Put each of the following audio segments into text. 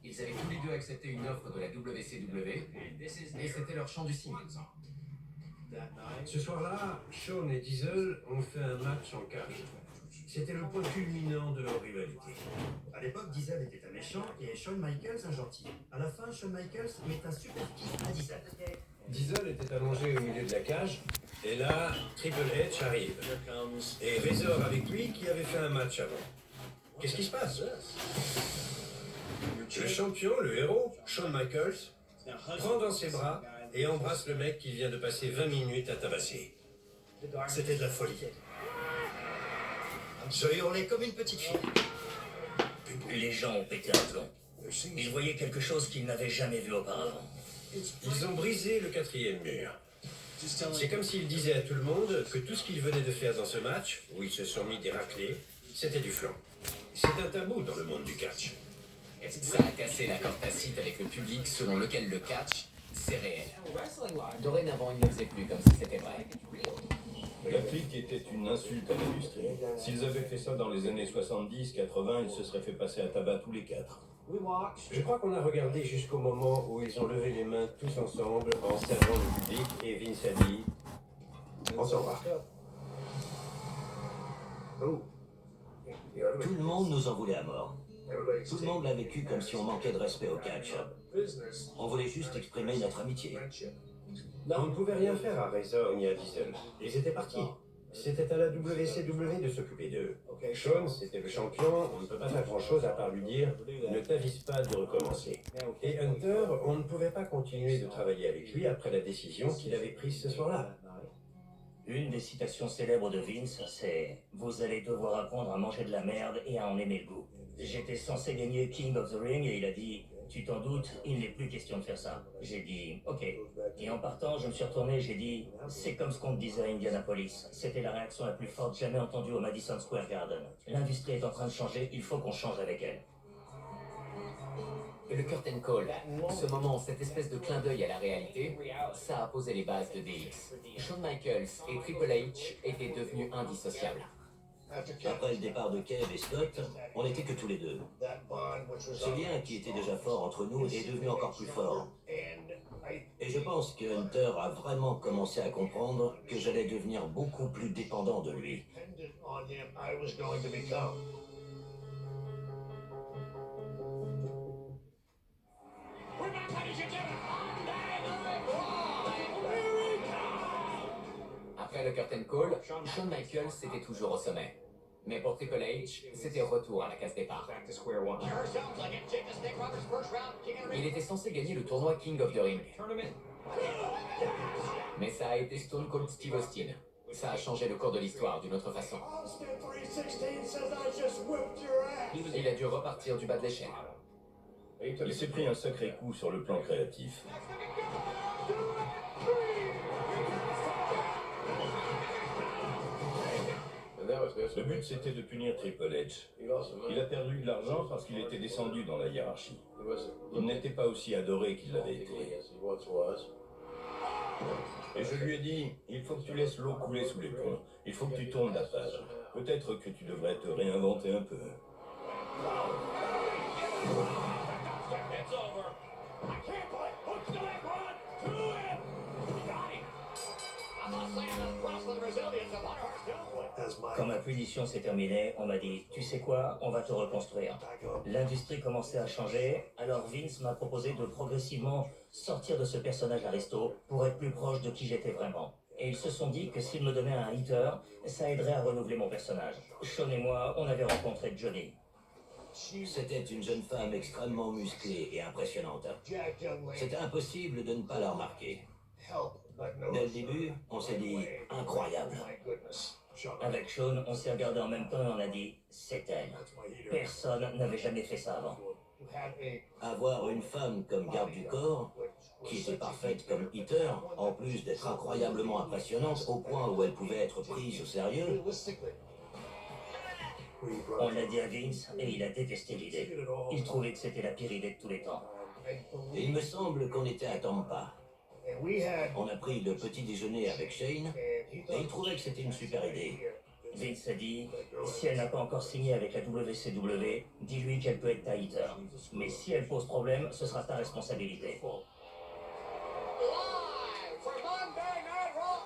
Ils avaient tous les deux accepté une offre de la WCW et c'était leur chant du signe. Ce soir-là, Shawn et Diesel ont fait un match en cage. C'était le point culminant de leur rivalité. À l'époque, Diesel était un méchant et Shawn Michaels un gentil. À la fin, Shawn Michaels met un super kick à Diesel. Diesel était allongé au milieu de la cage, et là, Triple H arrive. Et Razor avec lui qui avait fait un match avant. Qu'est-ce qui se passe? Le champion, le héros, Shawn Michaels, prend dans ses bras et embrasse le mec qui vient de passer 20 minutes à tabasser. C'était de la folie. Je hurlais comme une petite fille. Les gens ont pété un plomb. Ils voyaient quelque chose qu'ils n'avaient jamais vu auparavant. Ils ont brisé le quatrième mur. C'est comme s'ils disaient à tout le monde que tout ce qu'ils venaient de faire dans ce match, où ils se sont mis des raclés, c'était du flan. C'est un tabou dans le monde du catch. Ça a cassé l'accord tacite avec le public selon lequel le catch, c'est réel. Dorénavant, ils ne faisaient plus comme si c'était vrai. La clique était une insulte à l'industrie. S'ils avaient fait ça dans les années 70-80, ils se seraient fait passer à tabac tous les quatre. Je crois qu'on a regardé jusqu'au moment où ils ont levé les mains tous ensemble en servant le public et Vince a dit « On s'en va ». Tout le monde nous en voulait à mort. Tout le monde l'a vécu comme si on manquait de respect au catch. On voulait juste exprimer notre amitié. On ne pouvait rien faire à Razor ni à Diesel. Ils étaient partis. C'était à la WCW de s'occuper d'eux. Shawn, c'était le champion, on ne peut pas faire grand-chose à part lui dire « Ne t'avise pas de recommencer ». Et Hunter, on ne pouvait pas continuer de travailler avec lui après la décision qu'il avait prise ce soir-là. Une des citations célèbres de Vince, c'est « Vous allez devoir apprendre à manger de la merde et à en aimer le goût ». J'étais censé gagner King of the Ring et il a dit « Tu t'en doutes, il n'est plus question de faire ça ». J'ai dit « Ok ». Et en partant, je me suis retourné et j'ai dit « C'est comme ce qu'on te disait à Indianapolis ». C'était la réaction la plus forte jamais entendue au Madison Square Garden. L'industrie est en train de changer, il faut qu'on change avec elle. Le curtain call, ce moment, cette espèce de clin d'œil à la réalité, ça a posé les bases de DX. Shawn Michaels et Triple H étaient devenus indissociables. Après le départ de Kev et Scott, on n'était que tous les deux. Ce lien qui était déjà fort entre nous est devenu encore plus fort. Et je pense que Hunter a vraiment commencé à comprendre que j'allais devenir beaucoup plus dépendant de lui. Après le curtain call, Shawn Michaels était toujours au sommet. Mais pour Triple H, c'était retour à la case départ. Il était censé gagner le tournoi King of the Ring. Mais ça a été Stone Cold Steve Austin. Ça a changé le cours de l'histoire d'une autre façon. Il a dû repartir du bas de l'échelle. Il s'est pris un sacré coup sur le plan créatif. Le but, c'était de punir Triple H. Il a perdu de l'argent parce qu'il était descendu dans la hiérarchie. Il n'était pas aussi adoré qu'il l'avait été. Et je lui ai dit, il faut que tu laisses l'eau couler sous les ponts. Il faut que tu tournes la page. Peut-être que tu devrais te réinventer un peu. Quand ma punition s'est terminée, on m'a dit « Tu sais quoi, on va te reconstruire ». L'industrie commençait à changer, alors Vince m'a proposé de progressivement sortir de ce personnage aristo pour être plus proche de qui j'étais vraiment. Et ils se sont dit que s'ils me donnaient un hitter, ça aiderait à renouveler mon personnage. Shawn et moi, on avait rencontré Johnny. C'était une jeune femme extrêmement musclée et impressionnante. C'était impossible de ne pas la remarquer. Dès le début, on s'est dit « Incroyable ». Avec Shawn, on s'est regardé en même temps et on a dit « C'est elle ». Personne n'avait jamais fait ça avant. Avoir une femme comme garde du corps, qui était parfaite comme hitter, en plus d'être incroyablement impressionnante au point où elle pouvait être prise au sérieux, on l'a dit à Vince et il a détesté l'idée. Il trouvait que c'était la pire idée de tous les temps. Et il me semble qu'on était à Tampa. On a pris le petit déjeuner avec Shane et il trouvait que c'était une super idée. Vince a dit, si elle n'a pas encore signé avec la WCW, dis-lui qu'elle peut être ta hitter. Mais si elle pose problème, ce sera ta responsabilité. Live from Monday Night Raw,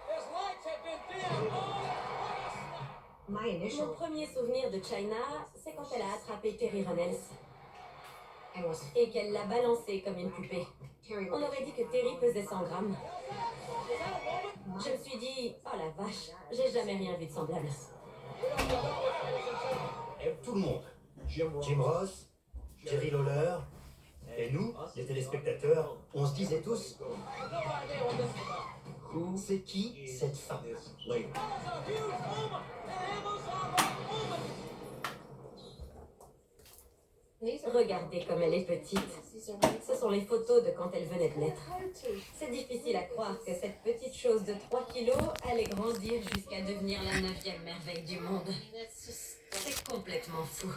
his lights have been dimmed. Mon premier souvenir de Chyna, c'est quand elle a attrapé Terry Runnels et qu'elle l'a balancé comme une poupée. On aurait dit que Terry pesait 100 grammes. Je me suis dit, oh la vache, j'ai jamais rien vu de semblable. Tout le monde. Jim Ross, Jerry Lawler, et nous, les téléspectateurs, on se disait tous, c'est qui cette femme? Regardez comme elle est petite. Ce sont les photos de quand elle venait de naître. C'est difficile à croire que cette petite chose de 3 kilos allait grandir jusqu'à devenir la 9e merveille du monde. C'est complètement fou.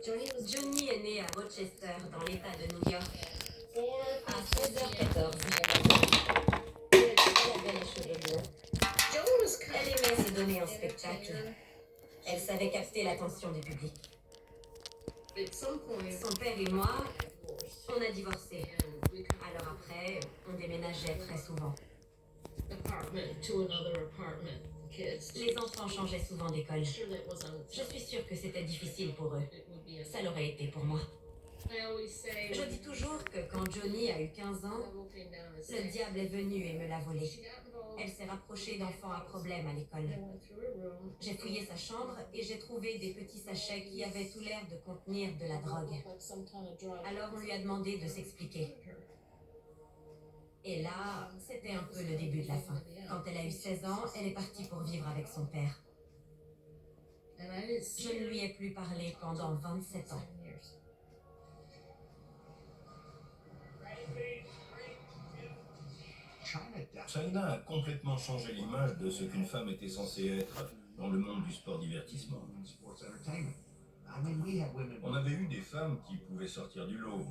Johnny est né à Rochester, dans l'État de New York, à 16h14. Elle avait les cheveux bleus. Elle aimait se donner en spectacle. Elle savait capter l'attention du public. Son père et moi, on a divorcé. Alors après, on déménageait très souvent. Les enfants changeaient souvent d'école. Je suis sûre que c'était difficile pour eux. Ça l'aurait été pour moi. Je dis toujours que quand Johnny a eu 15 ans, le diable est venu et me l'a volé. Elle s'est rapprochée d'enfants à problème à l'école. J'ai fouillé sa chambre et j'ai trouvé des petits sachets qui avaient tout l'air de contenir de la drogue. Alors on lui a demandé de s'expliquer. Et là, c'était un peu le début de la fin. Quand elle a eu 16 ans, elle est partie pour vivre avec son père. Je ne lui ai plus parlé pendant 27 ans. Chyna a complètement changé l'image de ce qu'une femme était censée être dans le monde du sport-divertissement. On avait eu des femmes qui pouvaient sortir du lot,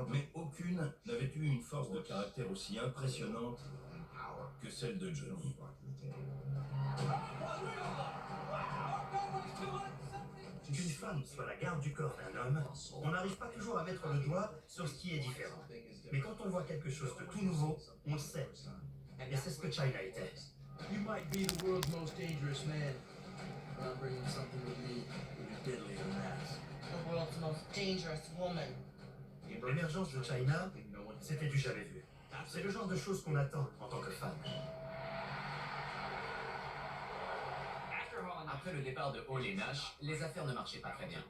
mais aucune n'avait eu une force de caractère aussi impressionnante que celle de Johnny. Qu'une femme soit la garde du corps d'un homme, on n'arrive pas toujours à mettre le doigt sur ce qui est différent. Mais quand on voit quelque chose de tout nouveau, on le sait. Et c'est ce que Chyna était. You might be the world's most dangerous man, but I'm bringing something with me even deadlier than that. The world's most dangerous woman. L'émergence de Chyna, c'était du jamais vu. C'est le genre de choses qu'on attend en tant que fan. Après le départ de Hall et Nash, les affaires ne marchaient pas très bien.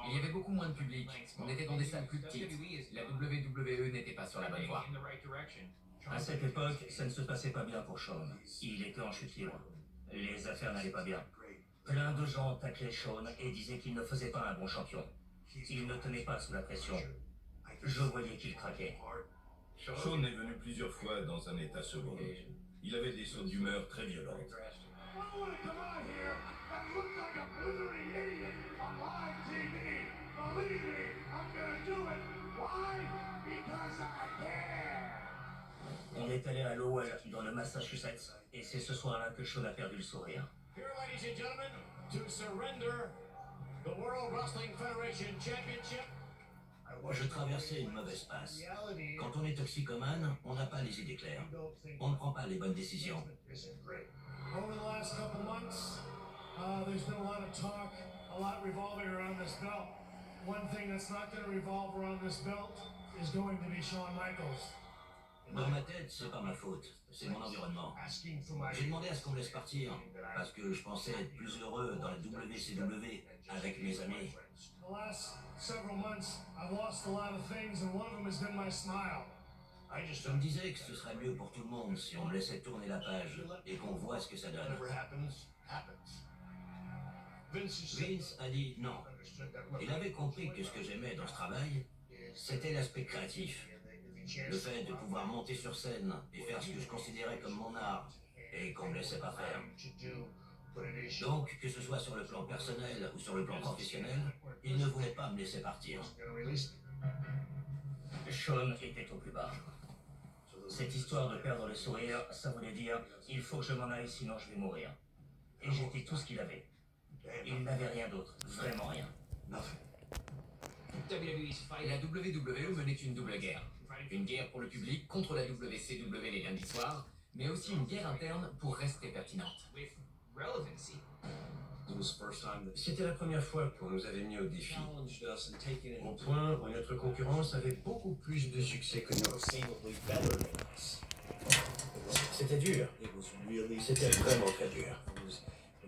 Il y avait beaucoup moins de public, on était dans des salles plus petites, la WWE n'était pas sur la bonne voie. À cette époque, ça ne se passait pas bien pour Shawn. Il était en chute libre. Les affaires n'allaient pas bien. Plein de gens taclaient Shawn et disaient qu'il ne faisait pas un bon champion. Il ne tenait pas sous la pression. Je voyais qu'il craquait. Shawn est venu plusieurs fois dans un état second. Il avait des sauts d'humeur très violentes. On est allé à Lowell, dans le Massachusetts, et c'est ce soir-là que Shawn a perdu le sourire. Here, ladies and gentlemen, to surrender the World Wrestling Federation Championship. Je traversais une mauvaise passe. Quand on est toxicomane, on n'a pas les idées claires. On ne prend pas les bonnes décisions. Over the last couple months, there's been a lot of talk, a lot revolving around this belt. One thing that's not going to revolve around this belt is going to be Shawn Michaels. Dans ma tête, c'est pas ma faute. C'est mon environnement. J'ai demandé à ce qu'on me laisse partir, parce que je pensais être plus heureux dans la WCW avec mes amis. The last several months, I've lost a lot of things, and one of them has been my smile. Je me disais que ce serait mieux pour tout le monde si on me laissait tourner la page et qu'on voit ce que ça donne. Vince a dit non. Il avait compris que ce que j'aimais dans ce travail, c'était l'aspect créatif. Le fait de pouvoir monter sur scène et faire ce que je considérais comme mon art et qu'on ne me laissait pas faire. Donc, que ce soit sur le plan personnel ou sur le plan professionnel, il ne voulait pas me laisser partir. Shawn était au plus bas. Cette histoire de perdre le sourire, ça voulait dire il faut que je m'en aille sinon je vais mourir. Et j'étais tout ce qu'il avait. Il n'avait rien d'autre, vraiment rien. La WWE menait une double guerre. Une guerre pour le public contre la WCW les lundis soirs, mais aussi une guerre interne pour rester pertinente. C'était la première fois qu'on nous avait mis au défi, au point où notre concurrence avait beaucoup plus de succès que nous. C'était dur, c'était vraiment très dur.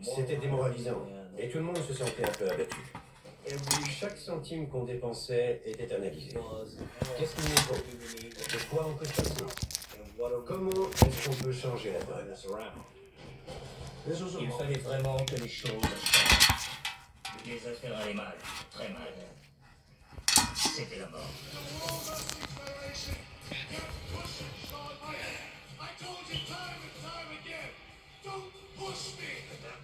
C'était démoralisant, et tout le monde se sentait un peu abattu. Chaque centime qu'on dépensait était analysé. Qu'est-ce qu'il nous faut? De quoi on peut se passer? Comment est-ce qu'on peut changer la donne? Il fallait vraiment que les choses changent. Les affaires allaient mal, très mal. C'était la mort.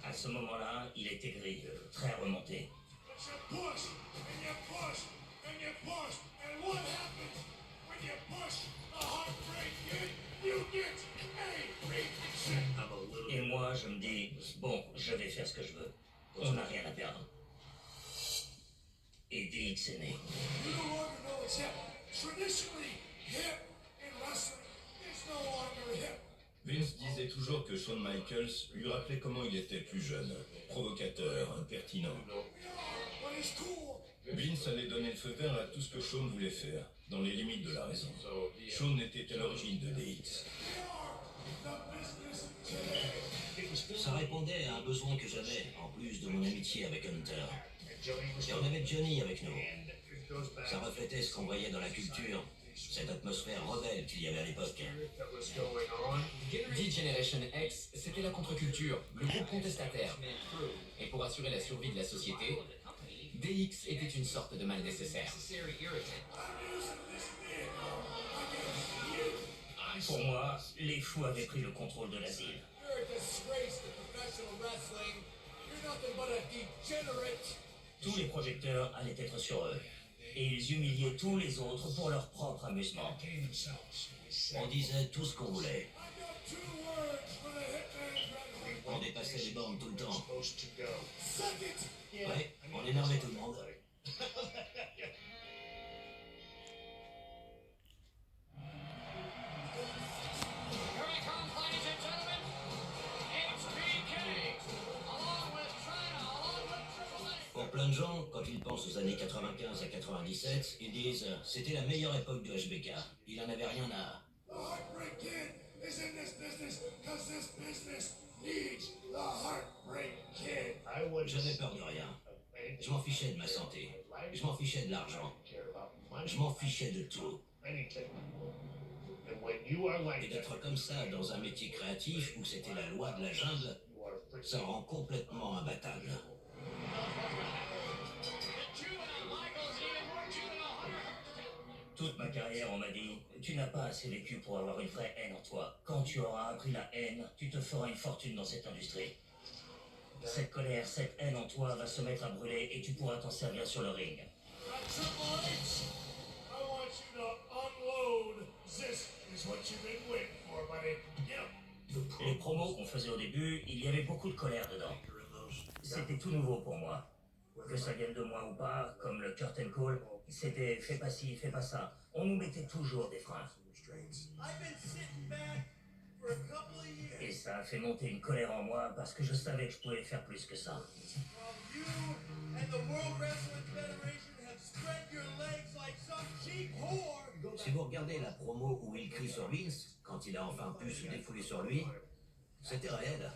À ce moment-là, il était gris, très remonté. Et moi, je me dis, bon, je vais faire ce que je veux. On n'a rien à perdre. Et DX est né. Vince disait toujours que Shawn Michaels lui rappelait comment il était plus jeune, provocateur, impertinent. Vince allait donner le feu vert à tout ce que Shawn voulait faire, dans les limites de la raison. Shawn était à l'origine de DX. Ça répondait à un besoin que j'avais, en plus de mon amitié avec Hunter. Et on avait Johnny avec nous. Ça reflétait ce qu'on voyait dans la culture, cette atmosphère rebelle qu'il y avait à l'époque. D-Generation X, c'était la contre-culture, le groupe contestataire. Et pour assurer la survie de la société, DX était une sorte de mal nécessaire. Pour moi, les fous avaient pris le contrôle de l'asile. Tous les projecteurs allaient être sur eux. Et ils humiliaient tous les autres pour leur propre amusement. On disait tout ce qu'on voulait. On dépassait les bornes tout le temps. Ouais, on énervait tout le monde. Pour plein de gens, quand ils pensent aux années 95 à 97, ils disent « c'était la meilleure époque du HBK. Il en avait rien à... » J'avais peur de rien. Je m'en fichais de ma santé. Je m'en fichais de l'argent. Je m'en fichais de tout. Et d'être comme ça dans un métier créatif où c'était la loi de la jungle, ça rend complètement imbattable. Toute ma carrière, on m'a dit, tu n'as pas assez vécu pour avoir une vraie haine en toi. Quand tu auras appris la haine, tu te feras une fortune dans cette industrie. Cette colère, cette haine en toi va se mettre à brûler et tu pourras t'en servir sur le ring. Les promos qu'on faisait au début, il y avait beaucoup de colère dedans. C'était tout nouveau pour moi. Que ça vienne de moi ou pas, comme le curtain call, c'était fais pas ci, fais pas ça. On nous mettait toujours des freins. Et ça a fait monter une colère en moi parce que je savais que je pouvais faire plus que ça. Si vous regardez la promo où il crie sur Vince, quand il a enfin pu se défouler sur lui, c'était réel.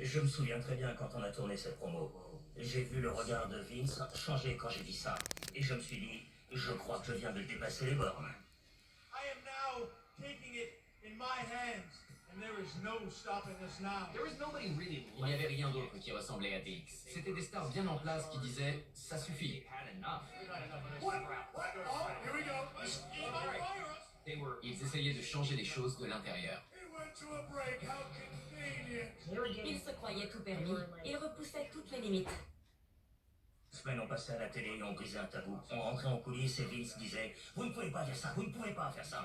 Je me souviens très bien quand on a tourné cette promo. J'ai vu le regard de Vince changer quand j'ai dit ça. Et je me suis dit, je crois que je viens de dépasser les bornes. Il n'y avait rien d'autre qui ressemblait à DX. C'était des stars bien en place qui disaient « ça suffit ». Ils essayaient de changer les choses de l'intérieur. Ils se croyaient tout permis. Ils repoussaient toutes les limites. semaines, on passait à la télé et on brisait un tabou. On rentrait en coulisses et Vince disait « Vous ne pouvez pas faire ça, vous ne pouvez pas faire ça ».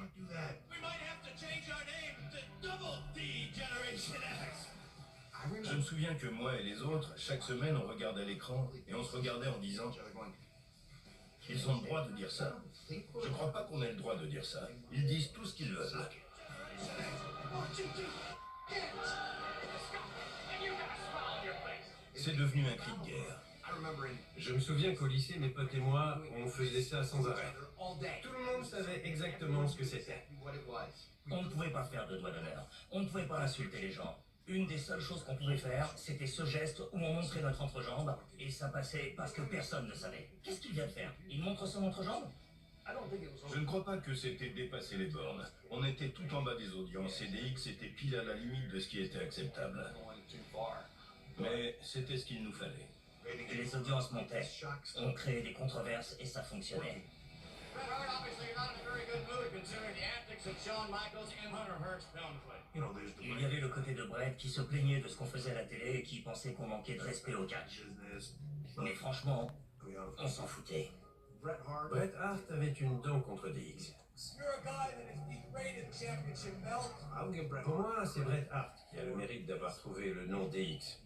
Je me souviens que moi et les autres, chaque semaine, on regardait l'écran et on se regardait en disant ils ont le droit de dire ça. Je crois pas qu'on ait le droit de dire ça. Ils disent tout ce qu'ils veulent. C'est devenu un cri de guerre. Je me souviens qu'au lycée, mes potes et moi, on faisait ça sans arrêt. Tout le monde savait exactement ce que c'était. On ne pouvait pas faire de doigt d'honneur. On ne pouvait pas insulter les gens. Une des seules choses qu'on pouvait faire, c'était ce geste où on montrait notre entrejambe et ça passait parce que personne ne savait. Qu'est-ce qu'il vient de faire? Il montre son entrejambe? Je ne crois pas que c'était dépasser les bornes. On était tout en bas des audiences et DX était pile à la limite de ce qui était acceptable. Mais c'était ce qu'il nous fallait. Et les audiences montaient. On créait des controverses et ça fonctionnait. Il y avait le côté de Brett qui se plaignait de ce qu'on faisait à la télé et qui pensait qu'on manquait de respect au catch. Mais franchement, on s'en foutait. Bret Hart avait une dent contre DX. Pour moi, c'est Bret Hart qui a le mérite d'avoir trouvé le nom DX.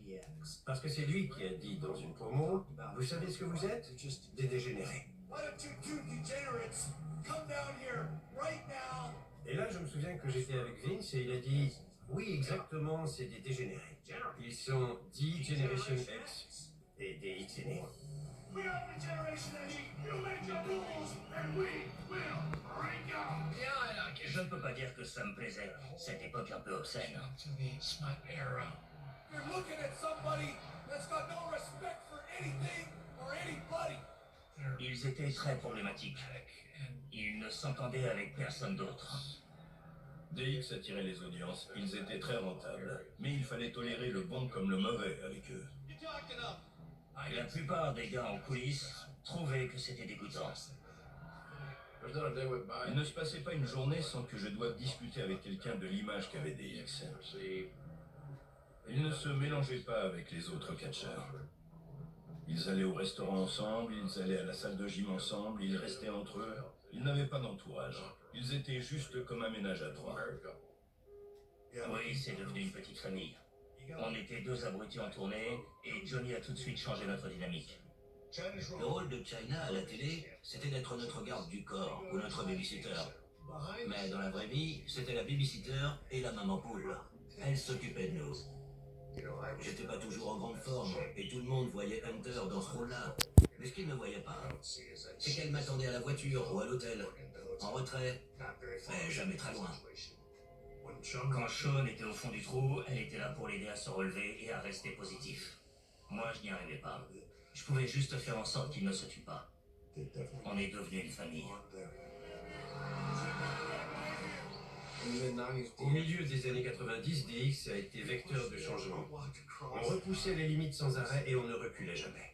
Parce que c'est lui qui a dit dans une promo, vous savez ce que vous êtes? Des dégénérés. Et là, je me souviens que j'étais avec Vince et il a dit, oui, exactement, c'est des dégénérés. Ils sont D-Generation X et DX est né. Je ne peux pas dire que ça me plaisait, cette époque un peu obscène. Ils étaient très problématiques. Ils ne s'entendaient avec personne d'autre. DX attirait les audiences, ils étaient très rentables. Mais il fallait tolérer le bon comme le mauvais avec eux. La plupart des gars en coulisses trouvaient que c'était dégoûtant. Il ne se passait pas une journée sans que je doive discuter avec quelqu'un de l'image qu'avait DX. Ils ne se mélangeaient pas avec les autres catcheurs. Ils allaient au restaurant ensemble, ils allaient à la salle de gym ensemble, ils restaient entre eux. Ils n'avaient pas d'entourage. Ils étaient juste comme un ménage à trois. Oui, c'est devenu une petite famille. On était deux abrutis en tournée et Johnny a tout de suite changé notre dynamique. Le rôle de China à la télé, c'était d'être notre garde du corps ou notre babysitter. Mais dans la vraie vie, c'était la babysitter et la maman poule. Elle s'occupait de nous. J'étais pas toujours en grande forme et tout le monde voyait Hunter dans ce rôle-là. Mais ce qu'il ne voyait pas, c'est qu'elle m'attendait à la voiture ou à l'hôtel, en retrait, mais jamais très loin. Quand Sean était au fond du trou, elle était là pour l'aider à se relever et à rester positif. Moi, je n'y arrivais pas. Je pouvais juste faire en sorte qu'il ne se tue pas. On est devenu une famille. Au milieu des années 90, DX a été vecteur de changement. On repoussait les limites sans arrêt et on ne reculait jamais.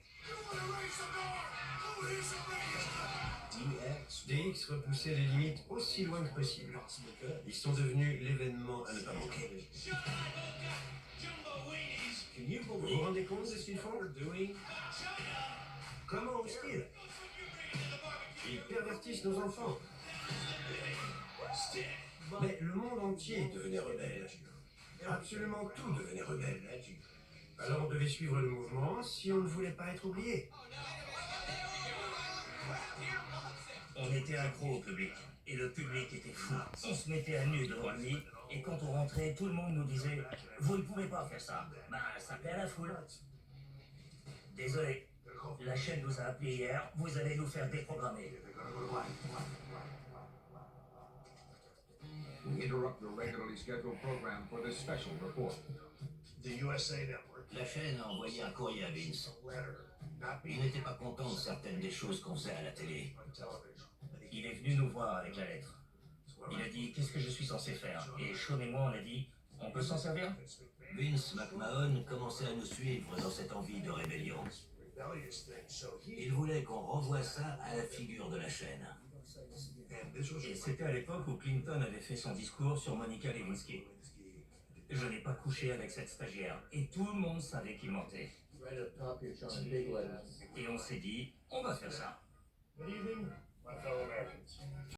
DX repoussait les limites aussi loin que possible. Ils sont devenus l'événement à ne pas manquer. Vous vous rendez compte de ce qu'ils font? Comment osent-ils? Ils pervertissent nos enfants. Mais le monde entier devenait rebelle. Absolument tout devenait rebelle. Alors on devait suivre le mouvement si on ne voulait pas être oublié. On était accro au public, et le public était fou. On se mettait à nu devant lui, et quand on rentrait, tout le monde nous disait « Vous ne pouvez pas faire ça ». Bah, ça plaît à la foule. Désolé, la chaîne nous a appelés hier, vous allez nous faire déprogrammer. We interrupt the regularly scheduled program for this special report. The USA Network. La chaîne a envoyé un courrier à Vince. Il n'était pas content de certaines des choses qu'on faisait à la télé. Il est venu nous voir avec la lettre. Il a dit « Qu'est-ce que je suis censé faire ?» Et Sean et moi, on a dit « On peut s'en servir ?» Vince McMahon commençait à nous suivre dans cette envie de rébellion. Il voulait qu'on renvoie ça à la figure de la chaîne. Et c'était à l'époque où Clinton avait fait son discours sur Monica Lewinsky. Je n'ai pas couché avec cette stagiaire, et tout le monde savait qu'il mentait. Right up top here, Sean, in big letters. Et on s'est dit, on va faire ça. Good evening, my fellow Americans.